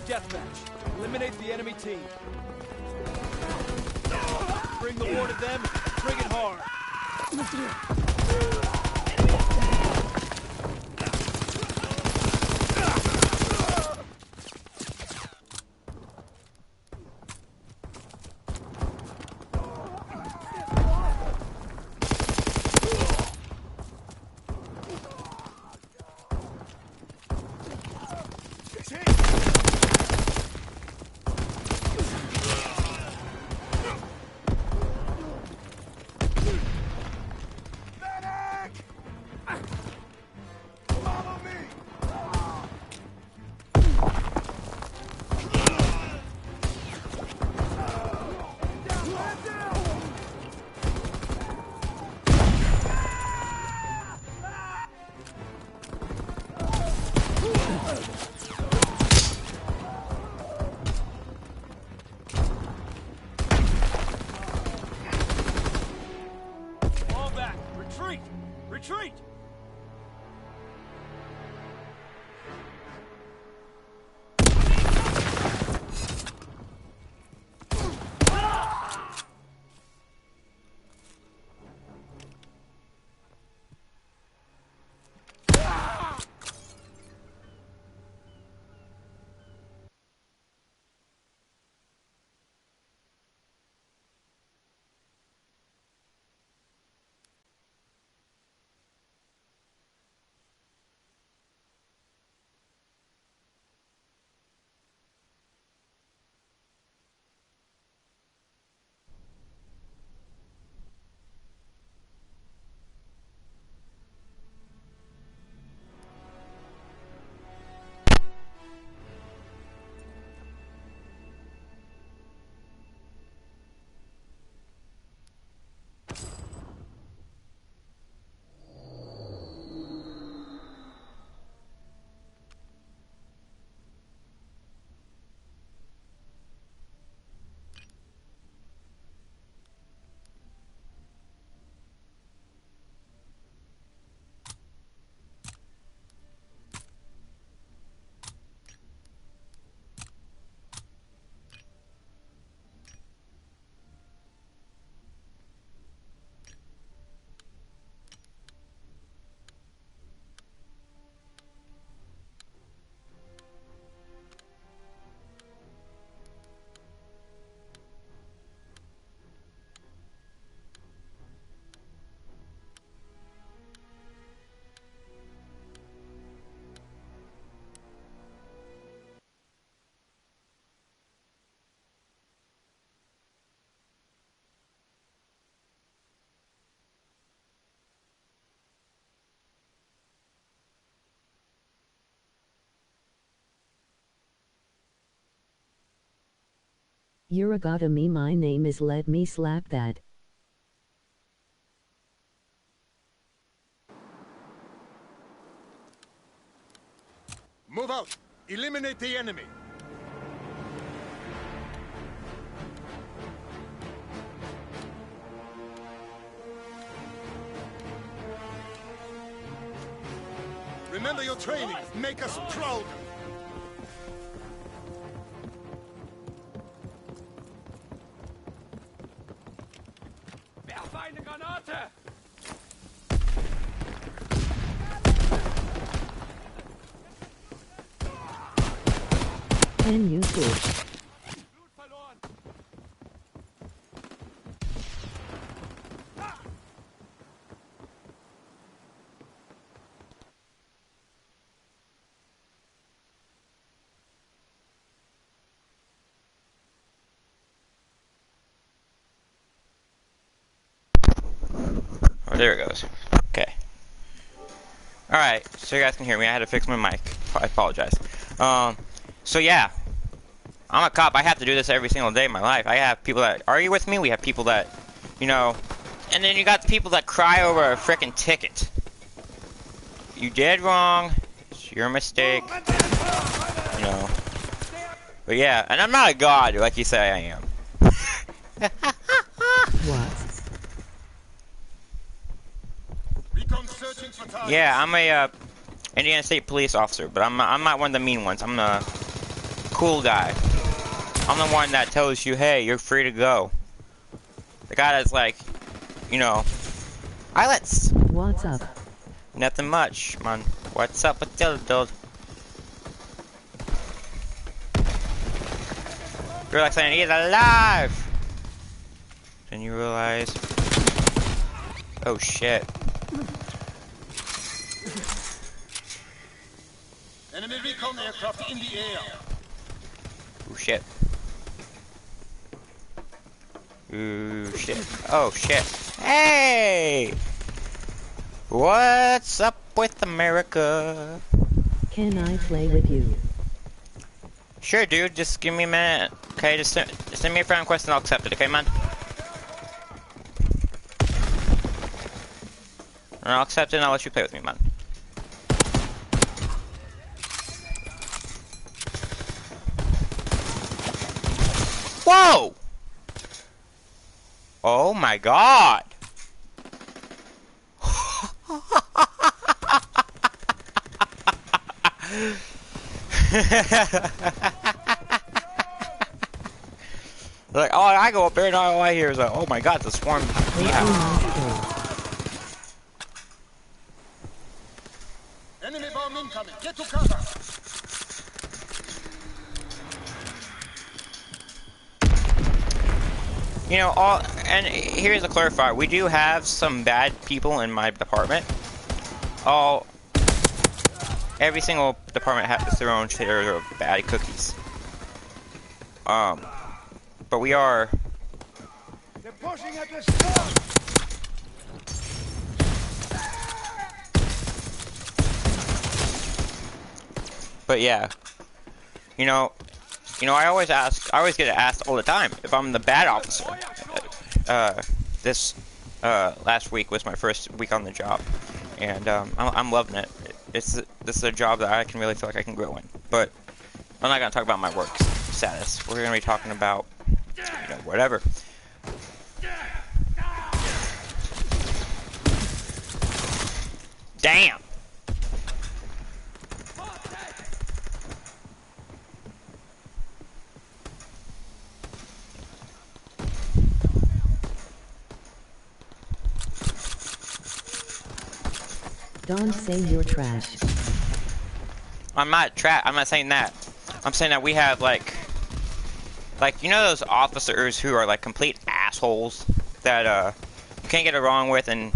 deathmatch. Eliminate the enemy team. Bring the war to them, bring it hard. Retreat! Yuragata me, my name is, let me slap that. Move out! Eliminate the enemy! Remember your training! Make us proud! Eine Granate! Can you do? Blut verloren! Oh, there it goes. Okay. Alright, so you guys can hear me. I had to fix my mic. I apologize. So yeah. I'm a cop. I have to do this every single day of my life. I have people that argue with me. We have people that, you know, and then you got the people that cry over a frickin' ticket. You did wrong. It's your mistake. You know. But yeah, and I'm not a god like you say I am. What? Yeah, I'm a Indiana State police officer, but I'm not one of the mean ones. I'm the cool guy. I'm the one that tells you, hey, you're free to go. The guy that's like, you know, What's up? nothing much, man. What's up with the other dude? You're like saying, he's alive! Then you realize, oh shit. Enemy recon aircraft in the air. Oh shit. Ooh shit. Oh shit. Hey! What's up with America? Can I play with you? Sure, dude. Just give me a minute. Okay, just send me a friend request and I'll accept it. Okay, man? And I'll accept it and I'll let you play with me, man. Whoa! Oh my god! Like, oh, I go up there and all I hear is like, oh my god, the swarm. Yeah. Enemy bomb incoming. Get to cover. You know, and here's a clarifier. We do have some bad people in my department. Every single department has their own share of bad cookies. But we are... They're pushing at the stop! But yeah. You know, I always get asked all the time if I'm the bad officer. This last week was my first week on the job, and I'm loving it. This is a job that I can really feel like I can grow in. But I'm not gonna talk about my work status. We're gonna be talking about, you know, whatever. Damn. Don't say you're trash. I'm not saying that. I'm saying that we have like you know those officers who are like complete assholes that you can't get along with and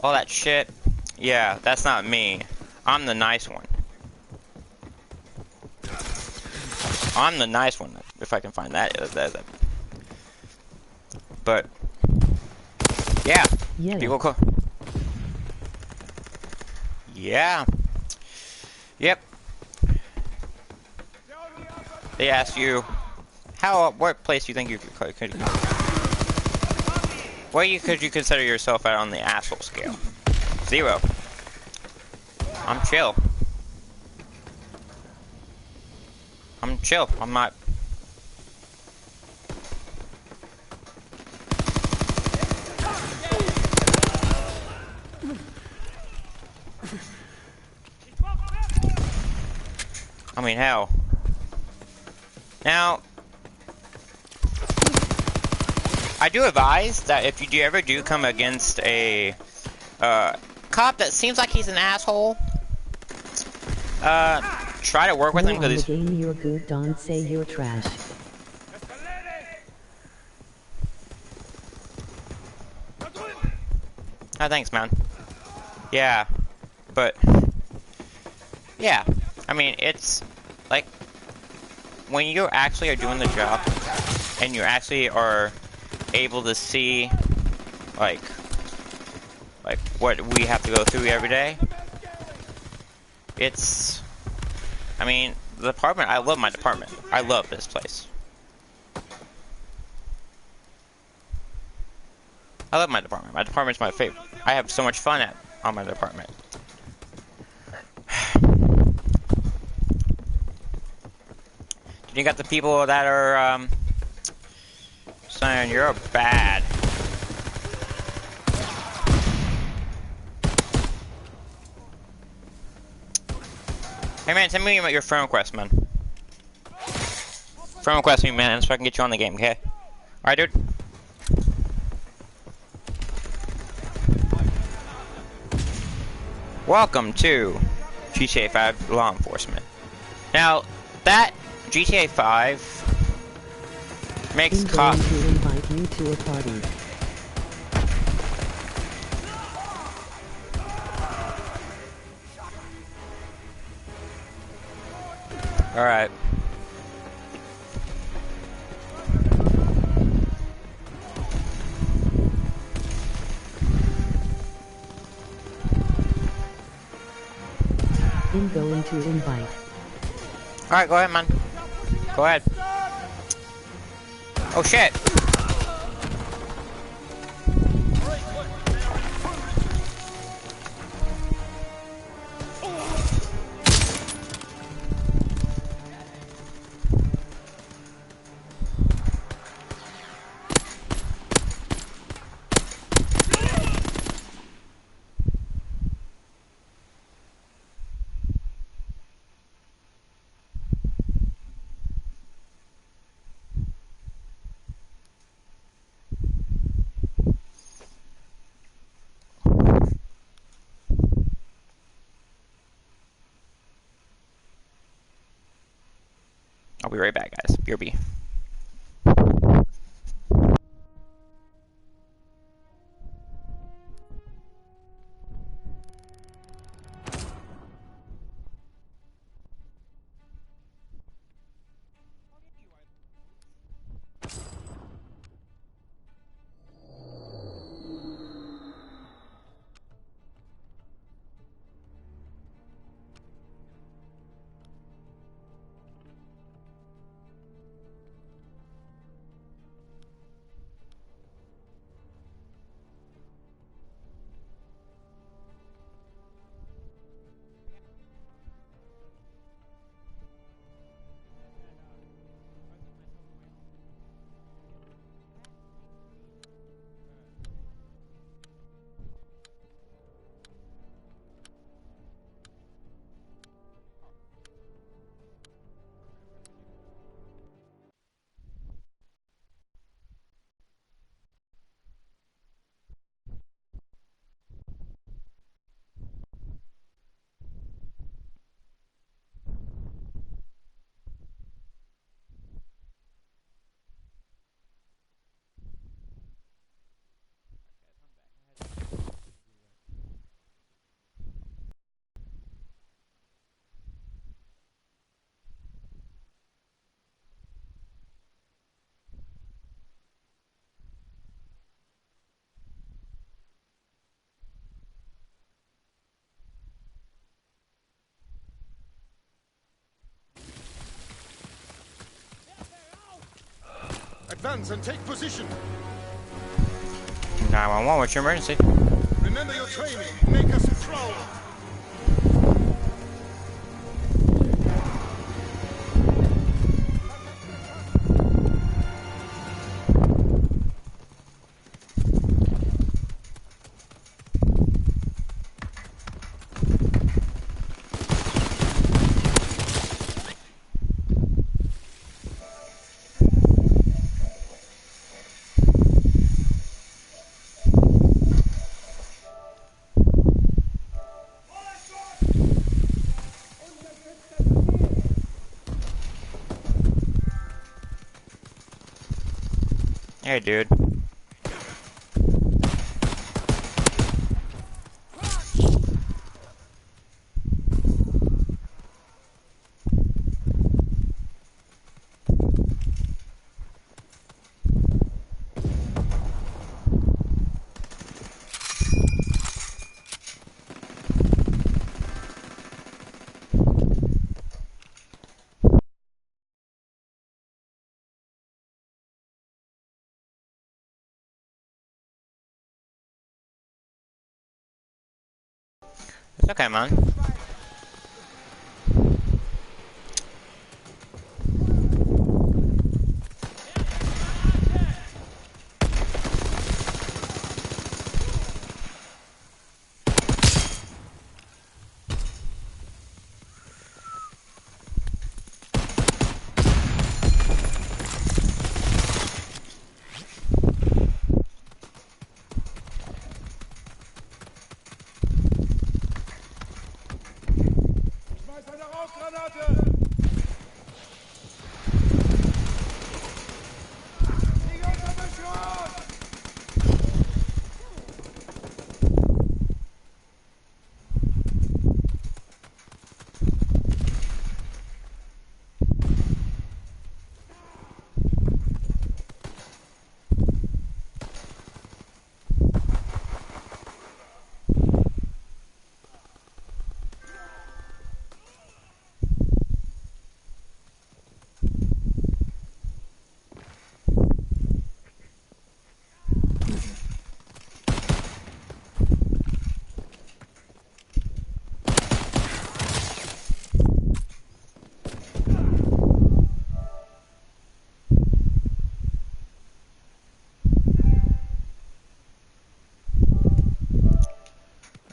all that shit. Yeah, that's not me. I'm the nice one. I'm the nice one, if I can find that. But yeah, people call. Yeah. Yep. They ask you, what place do you think you could what could you consider yourself at on the asshole scale? 0. I'm chill. I'm chill. I'm not. I mean, hell. Now, I do advise that if you ever do come against a cop that seems like he's an asshole, try to work with him because he's. You're good. Don't say you're trash. Oh, thanks, man. Yeah, but yeah. I mean, it's like when you actually are doing the job and you actually are able to see like what we have to go through every day. It's, I mean, the department, I love my department. I love this place. I love my department. My department's my favorite. I have so much fun on my department. You got the people that are saying you're bad. Hey man, send me your friend request, man. Friend request me, man, so I can get you on the game, okay? Alright, dude? Welcome to GTA 5 Law Enforcement. Now, that GTA 5 makes cops... to invite you to a party. Alright. I'm going to invite. Alright, go ahead, man. Go ahead. Oh, shit. I'll be right back, guys. BRB. Advance and take position. 911, what's your emergency? Remember your training. Make us proud. Hey, dude. It's okay, man.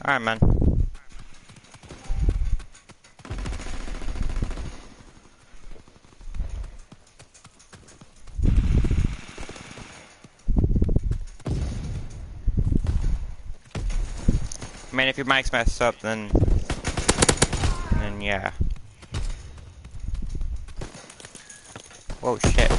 Alright, man. I mean, if your mic's messed up, then yeah. Whoa, shit.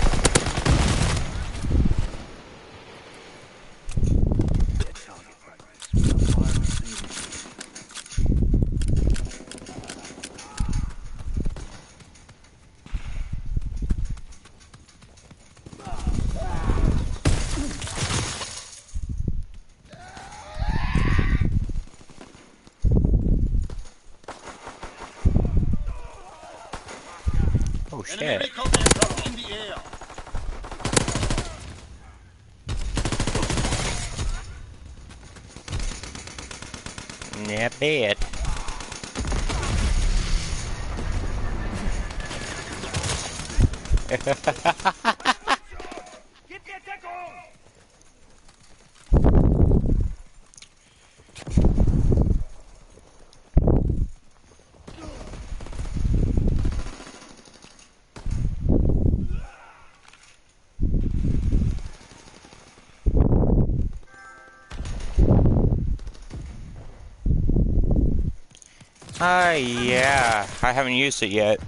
Oh, Enemy shit. recon aircraft in the air. Yeah, bad. Gib mir Deckung! Yeah. I haven't used it yet.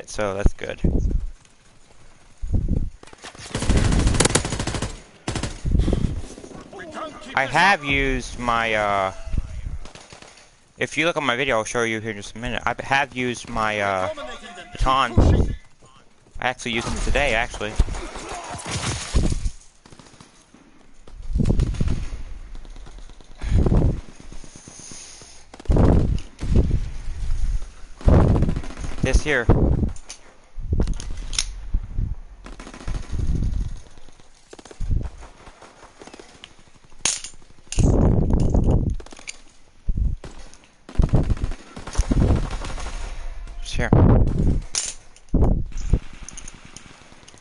So that's good. We can't keep I this have up. used my, if you look at my video, I'll show you here in just a minute. I have used my, Dominating them. Keep baton. pushing. I actually used it today, actually. This here. It's here.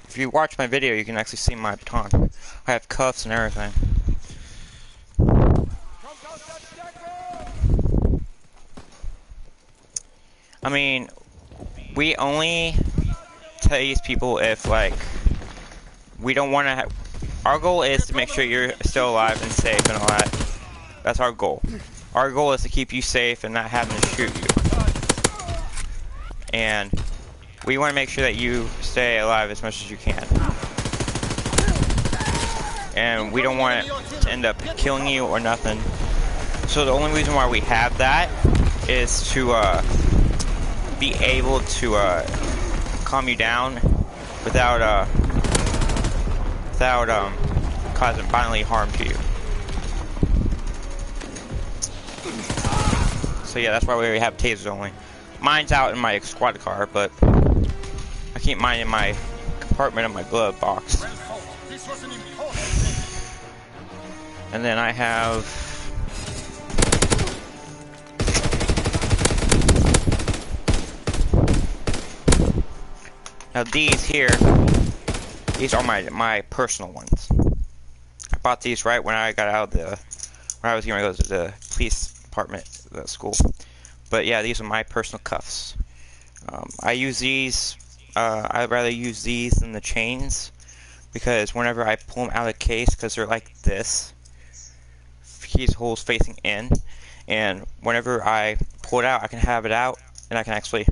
If you watch my video, you can actually see my baton. I have cuffs and everything. Kommt aus der Deckung! I mean, we only tell these people if, like, we don't want to have... Our goal is to make sure you're still alive and safe and all that. That's our goal. Our goal is to keep you safe and not having to shoot you. And we want to make sure that you stay alive as much as you can. And we don't want it to end up killing you or nothing. So the only reason why we have that is to be able to calm you down without causing bodily harm to you. So yeah, that's why we have tasers only. Mine's out in my squad car, but I keep mine in my compartment of my glove box. Well fought. This was an important thing. And then I have... Now these here, these are my personal ones. I bought these right when I got out of the, when I was going to go to the police department, the school. But yeah, these are my personal cuffs. I use these, I'd rather use these than the chains, because whenever I pull them out of the case, because they're like this, keys holes facing in, and whenever I pull it out, I can have it out, and I can actually,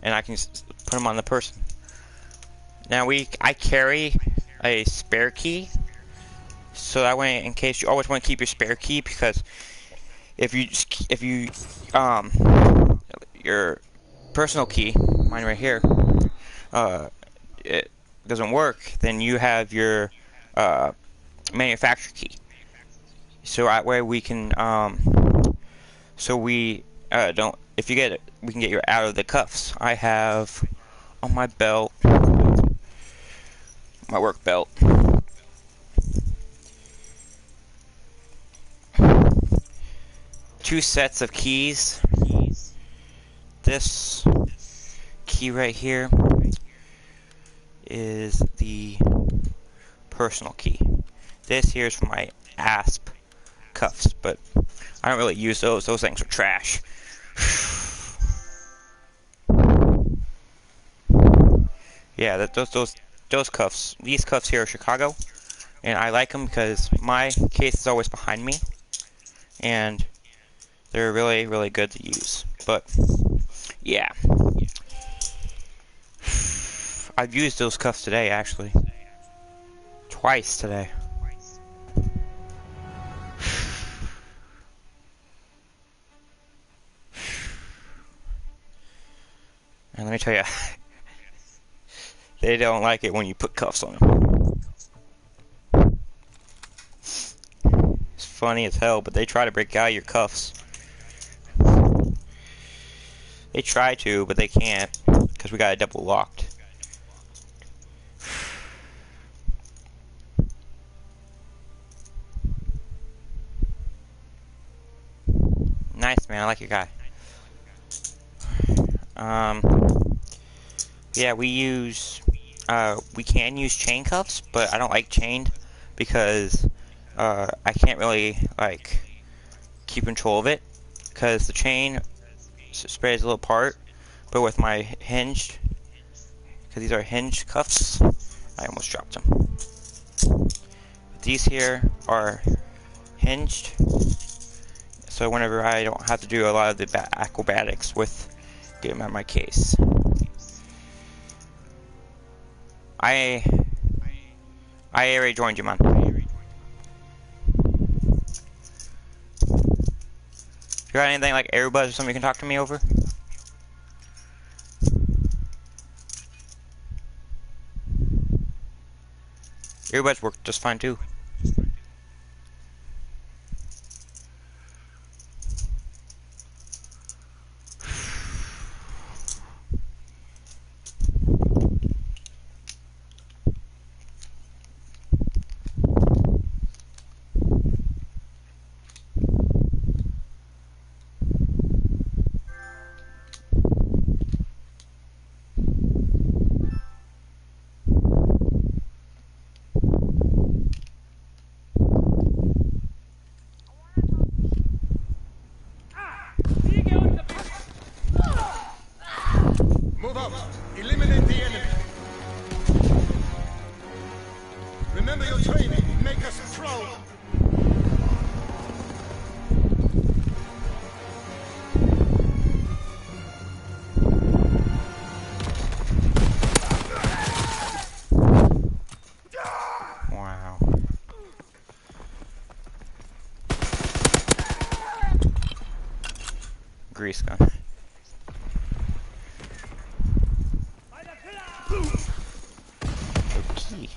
and I can just put them on the person. Now I carry a spare key, so that way, in case you always want to keep your spare key, because if you your personal key, mine right here, it doesn't work, then you have your manufacturer key. So that way we can so we don't, if you get it, we can get you out of the cuffs. I have on my belt, my work belt, two sets of keys. This key right here is the personal key. this here is for my asp cuffs, but I don't really use those. Those things are trash. Yeah, those cuffs. These cuffs here are Chicago, and I like them because my case is always behind me, and they're really, really good to use. But yeah, I've used those cuffs today, actually, twice today. And let me tell you, they don't like it when you put cuffs on them. It's funny as hell, but they try to break out of your cuffs. They try to, but they can't, because we got it double locked. Nice, man. I like your guy. Yeah, we can use chain cuffs, but I don't like chained because I can't really like keep control of it because the chain sprays a little apart. But with my hinged, because these are hinged cuffs, I almost dropped them. These here are hinged, so whenever I don't have to do a lot of the acrobatics with getting out of my case. I already joined you, man. You got anything like earbuds or something you can talk to me over? Earbuds work just fine too. Move out. Eliminate the enemy. Remember your training. Make us strong. Wow. Grease gun. Okay.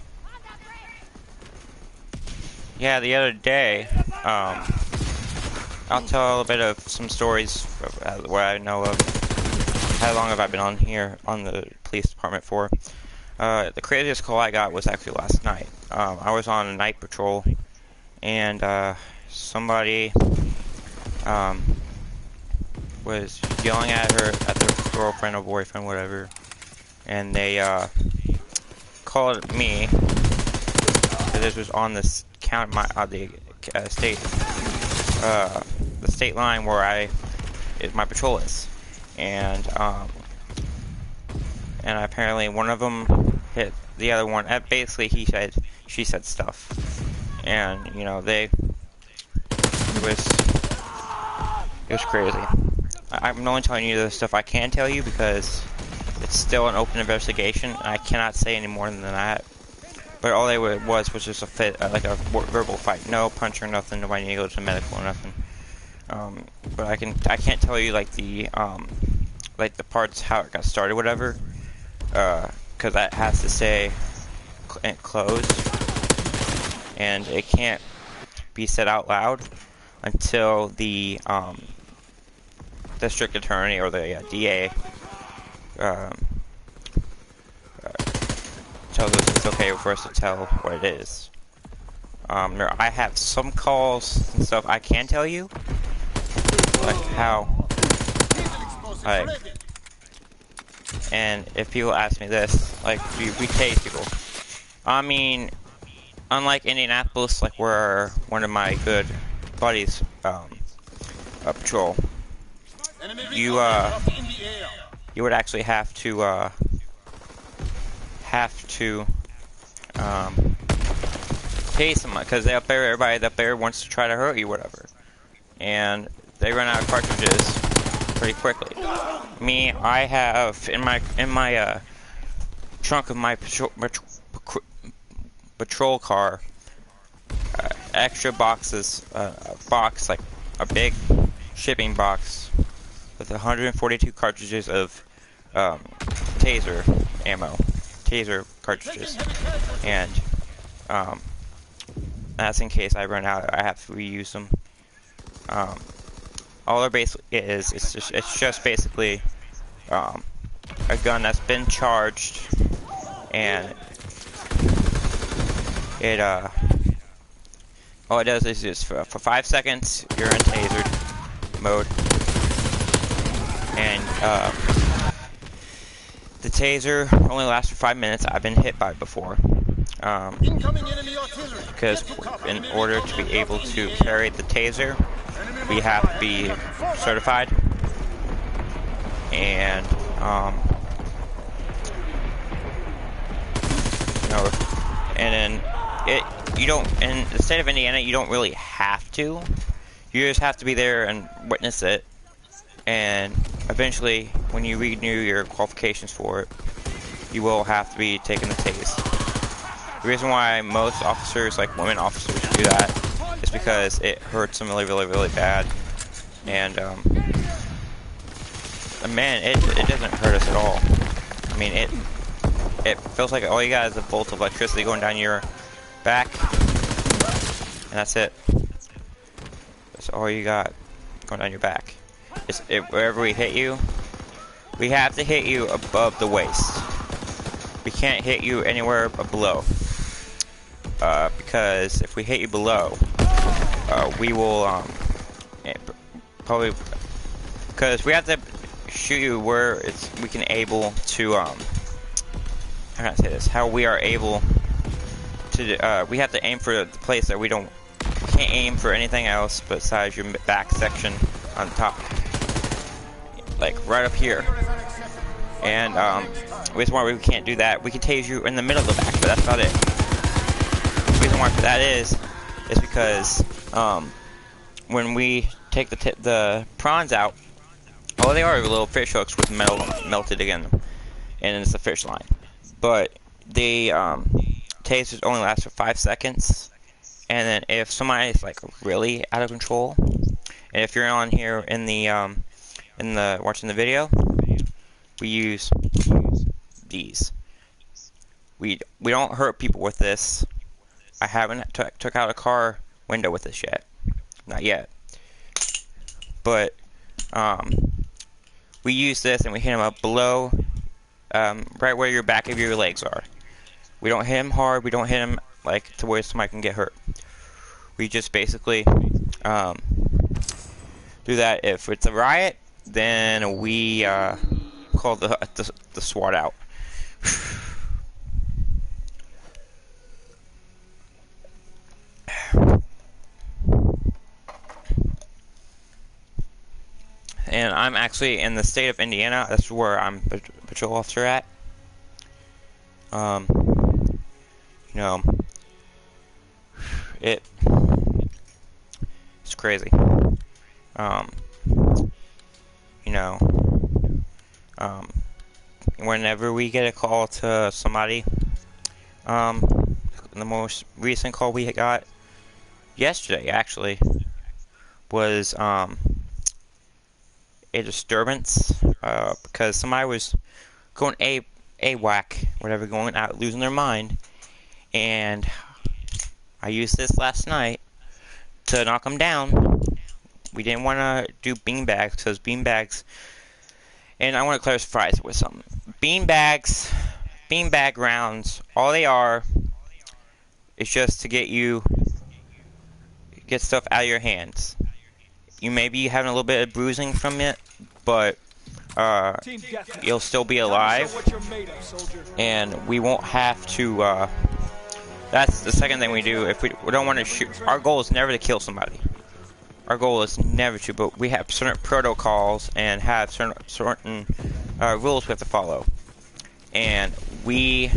Yeah, the other day, I'll tell a little bit of some stories of what I know of. How long have I been on here on the police department for? The craziest call I got was actually last night. I was on a night patrol, and somebody was yelling at their girlfriend or boyfriend, whatever, and they called me. So this was on this the state line where my patrol is, and apparently one of them hit the other one. Basically, she said stuff, and you know it was crazy. I'm only telling you the stuff I can tell you because it's still an open investigation. I cannot say any more than that. But all they was just a fit, like a verbal fight. No punch or nothing. Nobody need to go to medical or nothing. But I can't tell you like the parts how it got started, whatever. Because that has to stay closed, and it can't be said out loud until the district attorney or the DA tells us it's okay for us to tell what it is. I have some calls and stuff I can tell you, like how, like, and if people ask me this, like, we tase people. I mean, unlike Indianapolis, like where one of my good buddies patrol, you you would actually have to pay someone because they up there, everybody up there wants to try to hurt you, whatever, and they run out of cartridges pretty quickly. Me, I have in my trunk of my patrol car extra boxes, a box like a big shipping box with 142 cartridges of taser ammo, taser cartridges, and that's in case I run out. I have to reuse them. All they're basically it's just basically a gun that's been charged, and it all it does is just for 5 seconds you're in tasered mode, and the taser only lasts for 5 minutes. I've been hit by it before. Because in order to be able to carry the taser, we have to be certified, and you know, and then you don't, in the state of Indiana, you don't really have to. You just have to be there and witness it, and eventually, when you renew your qualifications for it, you will have to be taking the tase. The reason why most officers, like women officers, do that is because it hurts them really, really, really bad. And man, it doesn't hurt us at all. I mean, it feels like all you got is a bolt of electricity going down your back, and that's it. That's all you got going down your back. Wherever we hit you, we have to hit you above the waist. We can't hit you anywhere below. Because if we hit you below, we will probably, because we have to shoot you where we can able to how can I say this? How we are able to we have to aim for the place that we can't aim for anything else besides your back section on top, like right up here. And the reason why we can't do that, we can tase you in the middle of the back, but that's about it. The reason why for that is because when we take the prawns out, all they are little fish hooks with metal melted in them, and it's a fish line. But the tasers only last for 5 seconds, and then if somebody's like really out of control, and if you're on here in the watching the video, we use these. We don't hurt people with this. I haven't took out a car window with this yet, not yet. But we use this and we hit them up below, right where your back of your legs are. We don't hit them hard. We don't hit them like to where somebody can get hurt. We just basically do that. If it's a riot, then we call the SWAT out. And I'm actually in the state of Indiana. That's where I'm a patrol officer at. You know, it's crazy. You know, whenever we get a call to somebody, the most recent call we got yesterday actually was a disturbance because somebody was going AWAC, whatever, going out losing their mind, and I used this last night to knock them down. We didn't want to do beanbags because beanbags, and I want to clarify it with something. Beanbag rounds, all they are is just to get stuff out of your hands. You may be having a little bit of bruising from it, but you'll still be alive, and we won't have to That's the second thing we do. If we don't want to shoot, our goal is never to kill somebody. Our goal is never to, but we have certain protocols and have certain rules we have to follow. And we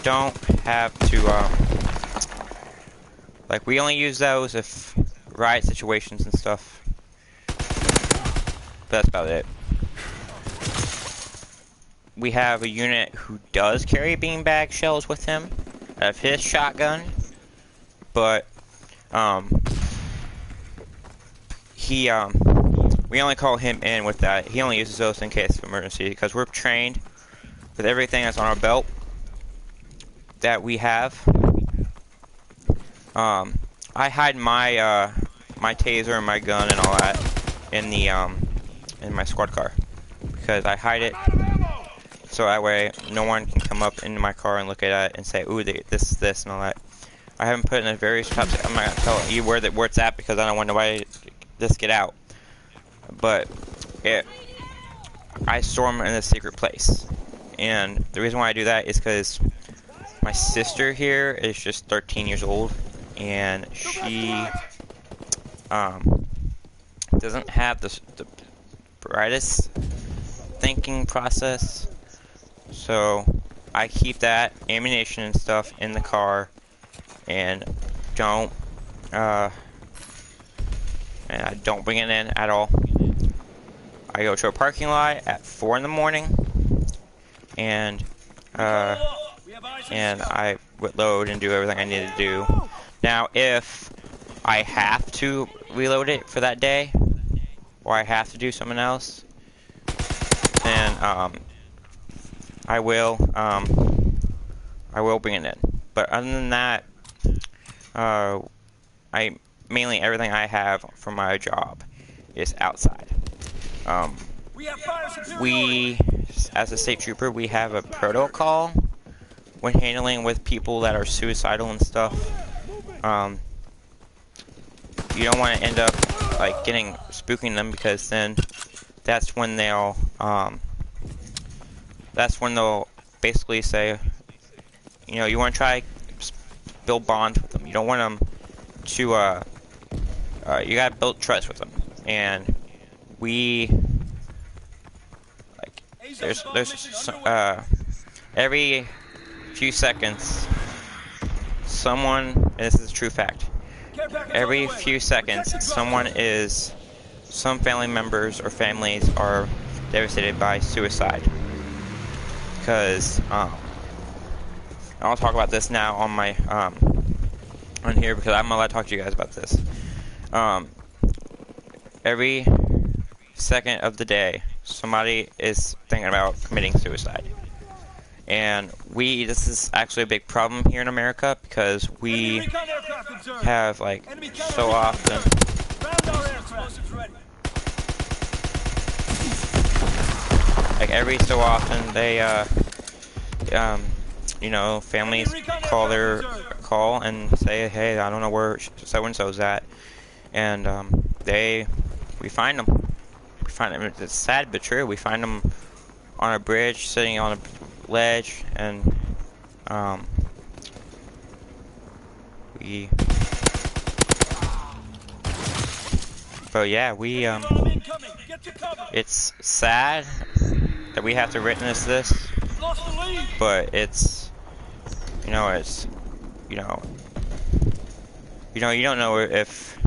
don't have to, like, we only use those if riot situations and stuff. But that's about it. We have a unit who does carry beanbag shells with him of his shotgun, but we only call him in with that. He only uses those in case of emergency because we're trained with everything that's on our belt that we have. I hide my my taser and my gun and all that in the in my squad car because I hide it so that way no one can come up into my car and look at it and say, "Ooh, this and all that." I haven't put in a very top. I'm not gonna tell you where it's at because I don't want nobody to just get out. But I store them in a secret place, and the reason why I do that is because my sister here is just 13 years old, and she doesn't have the brightest thinking process, so I keep that ammunition and stuff in the car, and I don't bring it in at all. I go to a parking lot at 4 in the morning, and I would load and do everything I need to do. Now, if I have to reload it for that day, or I have to do something else, then I will bring it in. But other than that, mainly everything I have for my job is outside. We, as a state trooper, we have a protocol when handling with people that are suicidal and stuff. You don't want to end up like spooking them because then that's when they'll basically say, you know, you want to try build bonds with them. You don't want them to you gotta build trust with them, and we like there's every few seconds someone, and this is a true fact, every few seconds some family members or families are devastated by suicide. Because I'll talk about this now on my on here because I'm allowed to talk to you guys about this. Every second of the day, somebody is thinking about committing suicide, and this is actually a big problem here in America because we have like so often. Like every so often, they you know, families call and say, "Hey, I don't know where so and so's at," and we find them. We find them. It's sad but true. We find them on a bridge, sitting on a ledge, and But yeah, it's sad that we have to witness this, but it's, you don't know if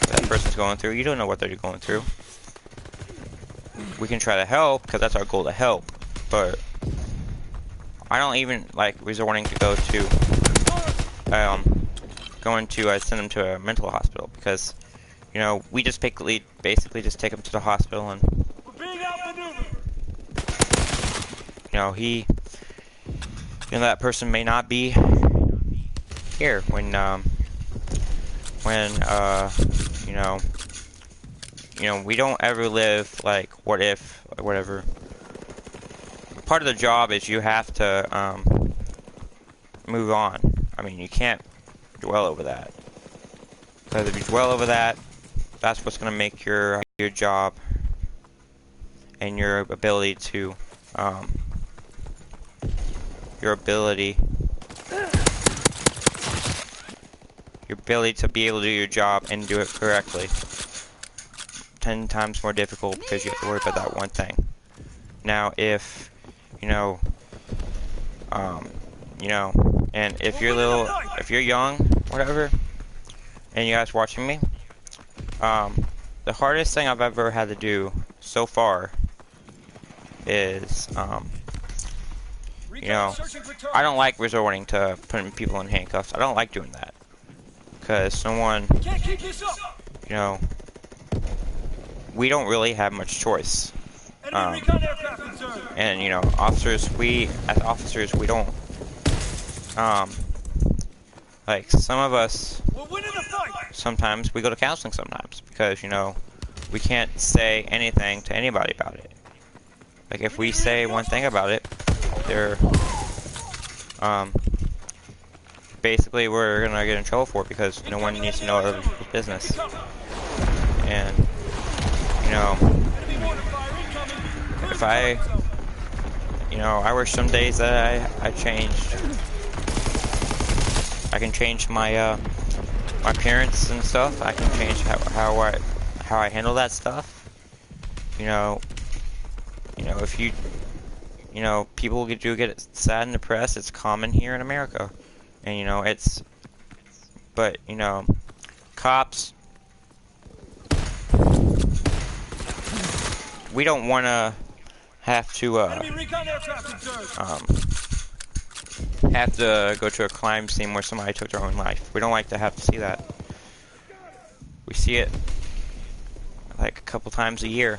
that person's going through. You don't know what they're going through. We can try to help because that's our goal, to help. But I don't even like resorting to go to send them to a mental hospital because, you know, we just basically just take them to the hospital and, that person may not be here when we don't ever live like what if or whatever. Part of the job is you have to move on. I mean, you can't dwell over that, because if you dwell over that, that's what's going to make your job and your ability to your ability to be able to do your job and do it correctly 10 times more difficult because you have to worry about that one thing. Now, if and if you're young, whatever, and you guys watching me, the hardest thing I've ever had to do so far is, I don't like resorting to putting people in handcuffs. I don't like doing that. Because someone, we don't really have much choice. And, officers, as officers, we don't, like, some of us, sometimes we go to counseling sometimes. Because, we can't say anything to anybody about it. Like, if we say one thing about it, basically we're gonna get in trouble for it because no one needs to know other people's business. And, if I wish some days that I changed. I can change my my appearance and stuff. I can change how I handle that stuff. If people do get sad and depressed. It's common here in America, and but cops. We don't want to have to go to a crime scene where somebody took their own life. We don't like to have to see that. We see it like a couple times a year.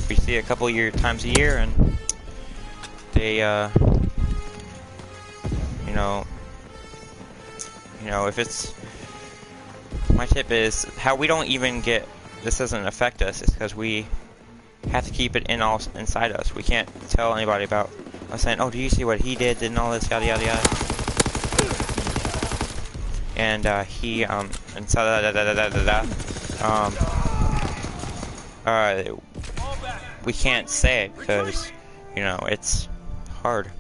We see it a couple times a year, and they, if it's, my tip is how we don't even get. This doesn't affect us. It's because we have to keep it inside us. We can't tell anybody about us saying, "Oh, do you see what he did and all this yada yada yada." And he and so we can't say it because it's hard.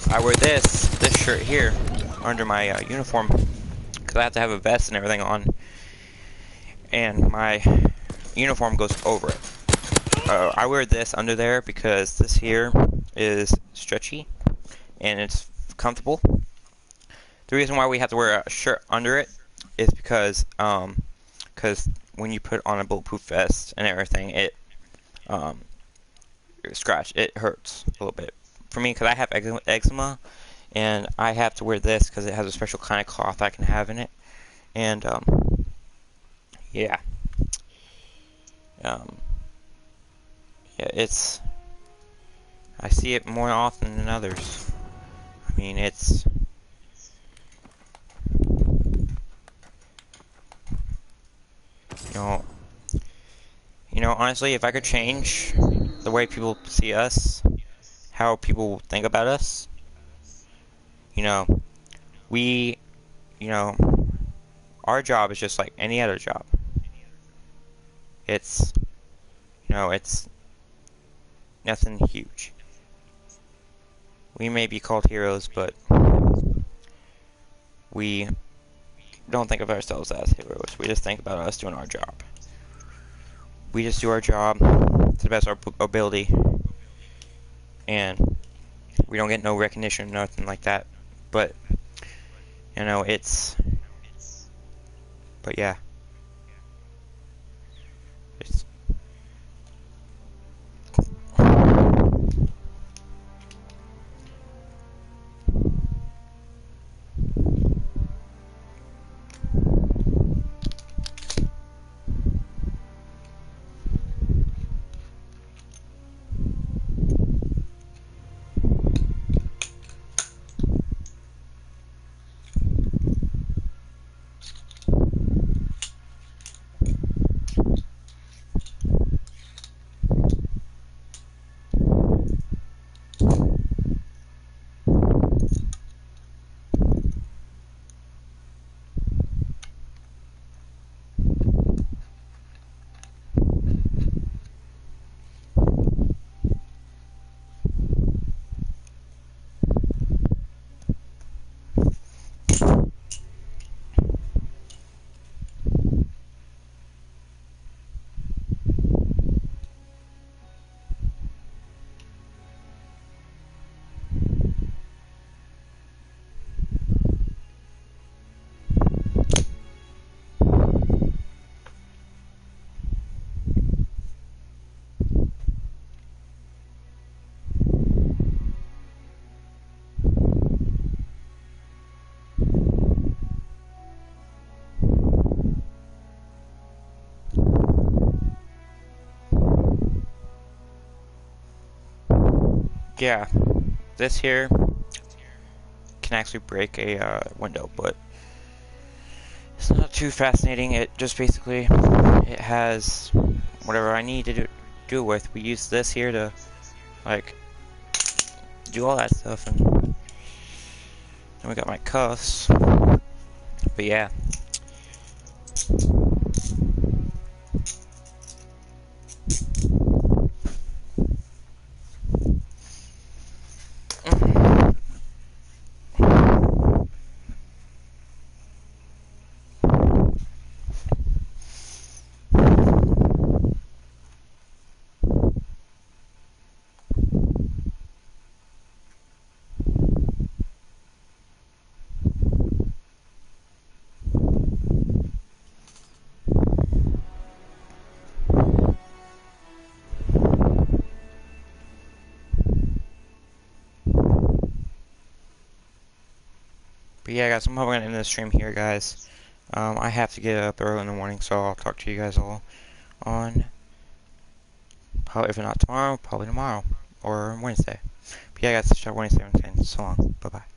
I wear this shirt here under my uniform because I have to have a vest and everything on, and my uniform goes over it. I wear this under there because this here is stretchy and it's comfortable. The reason why we have to wear a shirt under it is because when you put on a bulletproof vest and everything, it hurts a little bit. For me, because I have eczema, and I have to wear this because it has a special kind of cloth I can have in it. And yeah, it's, I see it more often than others. I mean, it's, honestly, if I could change the way people see us, how people think about us, our job is just like any other job. It's, it's nothing huge. We may be called heroes, but we don't think of ourselves as heroes. We just think about us doing our job. We just do our job to the best of our ability, and we don't get no recognition, nothing like that. But but yeah, it's, yeah, this here can actually break a window, but it's not too fascinating. It just basically, it has whatever I need to do with. We use this here to, like, do all that stuff, and then we got my cuffs. But yeah. But yeah, guys, I'm probably gonna end the stream here, guys. I have to get up early in the morning, so I'll talk to you guys all on, probably if not tomorrow, probably tomorrow or Wednesday. But yeah, guys, Wednesday. So long. Bye bye.